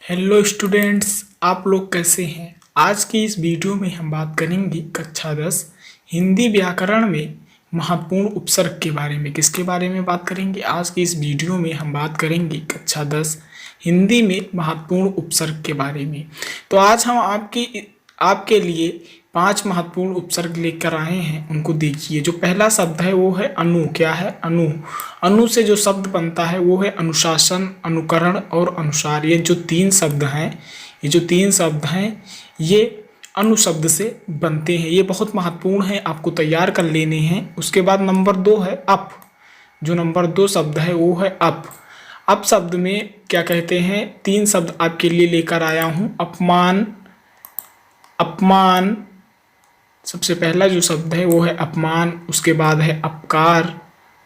Hello students, आप लोग कैसे हैं। आज की इस वीडियो में हम बात करेंगे कक्षा 10 हिंदी व्याकरण में महत्वपूर्ण उपसर्ग के बारे में। किसके बारे में बात करेंगे? आज की इस वीडियो में हम बात करेंगे कक्षा 10 हिंदी में महत्वपूर्ण उपसर्ग के बारे में। तो आज हम आपके लिए 5 महत्वपूर्ण उपसर्ग लेकर आए हैं। उनको देखिए। जो पहला शब्द है वो है अनु। क्या है? अनु। अनु से जो शब्द बनता है वो है अनुशासन, अनुकरण और अनुसार। ये जो तीन शब्द हैं ये अनु शब्द से बनते हैं। ये बहुत महत्वपूर्ण है, आपको तैयार कर लेने हैं। उसके बाद नंबर 2 है अप। जो नंबर 2 शब्द है वो है अप। अप शब्द में क्या कहते हैं? 3 शब्द आपके लिए लेकर आया हूँ। अपमान, अपमान सबसे पहला जो शब्द है वो है अपमान। उसके बाद है अपकार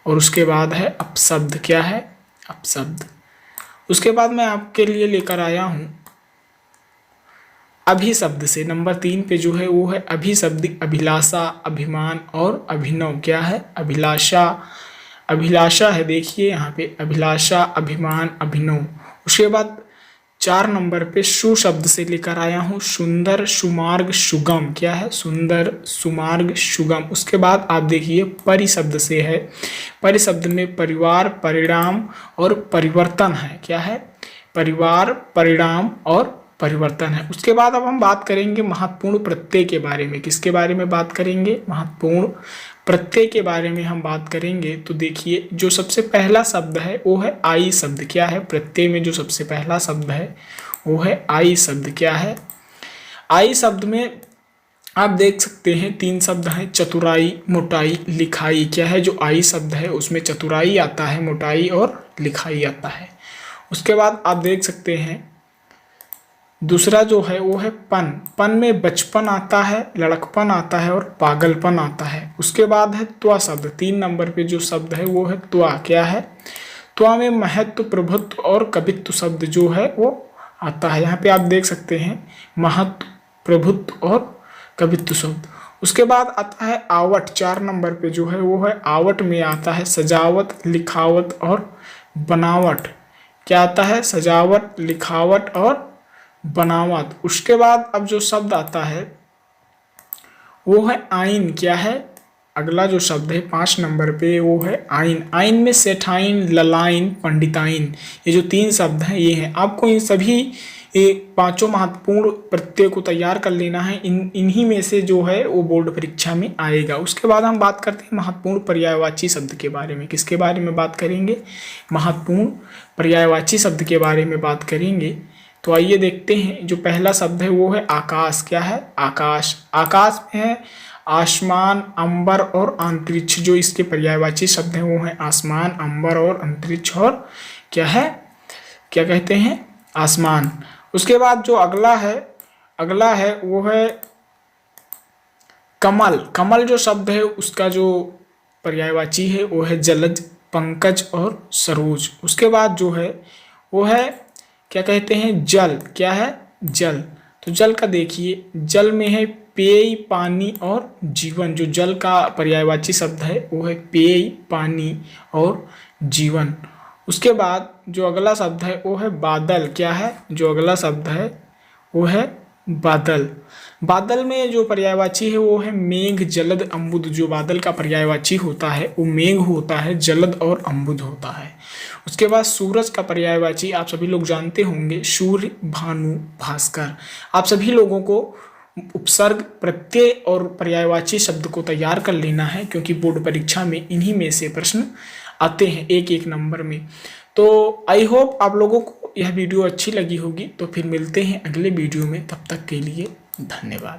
और उसके बाद है अपशब्द। क्या है? अपशब्द। उसके बाद मैं आपके लिए लेकर आया हूं अभिशब्द से। नंबर 3 पे जो है वो है अभिशब्द। अभिलाषा, अभिमान और अभिनव। क्या है? अभिलाषा, अभिलाषा है। देखिए यहाँ पे अभिलाषा, अभिमान, अभिनव। उसके बाद 4 नंबर पे सु शब्द से लेकर आया हूँ सुंदर, सुमार्ग, सुगम। क्या है? सुंदर, सुमार्ग, सुगम। उसके बाद आप देखिए परि शब्द से है। परि शब्द में परिवार, परिणाम और परिवर्तन है। क्या है? परिवार, परिणाम और परिवर्तन है। उसके बाद अब हम बात करेंगे महत्वपूर्ण प्रत्यय के बारे में। किसके बारे में बात करेंगे? महत्वपूर्ण प्रत्यय के बारे में हम बात करेंगे। तो देखिए जो सबसे पहला शब्द है वो है आई शब्द। क्या है? प्रत्यय में जो सबसे पहला शब्द है वो है आई शब्द। क्या है? आई शब्द में आप देख सकते हैं 3 शब्द हैं, चतुराई, मोटाई, लिखाई। क्या है? जो आई शब्द है उसमें चतुराई आता है, मोटाई और लिखाई आता है। उसके बाद आप देख सकते हैं दूसरा जो है वो है पन। पन में बचपन आता है, लड़कपन आता है और पागलपन आता है। उसके बाद है त्वा शब्द। 3 नंबर पे जो शब्द है वो है त्वा। क्या है? त्वा में महत्व, प्रभुत्व और कवित्व शब्द जो है वो आता है। यहाँ पे आप देख सकते हैं महत्व, प्रभुत्व और कवित्व शब्द। उसके बाद आता है आवट। 4 नंबर पे जो है वो है आवट में आता है सजावट, लिखावट और बनावट। क्या आता है? सजावट, लिखावट और बनावट। उसके बाद अब जो शब्द आता है वो है आइन। क्या है? अगला जो शब्द है 5 नंबर पे वो है आइन। आइन में सेठाइन, ललाइन, पंडिताइन। ये जो 3 शब्द हैं ये हैं। आपको इन सभी 5 महत्वपूर्ण प्रत्यय को तैयार कर लेना है। इन्हीं में से जो है वो बोर्ड परीक्षा में आएगा। उसके बाद हम बात करते हैं महत्वपूर्ण पर्यायवाची शब्द के बारे में। किसके बारे में बात करेंगे? महत्वपूर्ण पर्यायवाची शब्द के बारे में बात करेंगे। तो आइए देखते हैं। जो पहला शब्द है वो है आकाश। क्या है? आकाश। आकाश में है आसमान, अंबर और अंतरिक्ष। जो इसके पर्यायवाची शब्द हैं वो है आसमान, अंबर और अंतरिक्ष और क्या है? क्या कहते हैं? आसमान। उसके बाद जो अगला है वो है कमल। कमल जो शब्द है उसका जो पर्यायवाची है वो है जलज, पंकज और सरोज। उसके बाद जो है वो है क्या कहते हैं? जल। क्या है? जल। तो जल का देखिए, जल में है पेय, पानी और जीवन। जो जल का पर्यायवाची शब्द है वो है पेय, पानी और जीवन। उसके बाद जो अगला शब्द है वो है बादल। क्या है? जो अगला शब्द है वो है बादल। बादल में जो पर्यायवाची है वो है मेघ, जलद, अम्बुद। जो बादल का पर्यायवाची होता है वो मेघ होता है, जलद और अम्बुद होता है। उसके बाद सूरज का पर्यायवाची आप सभी लोग जानते होंगे, सूर्य, भानु, भास्कर। आप सभी लोगों को उपसर्ग, प्रत्यय और पर्यायवाची शब्द को तैयार कर लेना है, क्योंकि बोर्ड परीक्षा में इन्हीं में से प्रश्न आते हैं 1-1 नंबर में। तो आई होप आप लोगों को यह वीडियो अच्छी लगी होगी। तो फिर मिलते हैं अगले वीडियो में। तब तक के लिए धन्यवाद।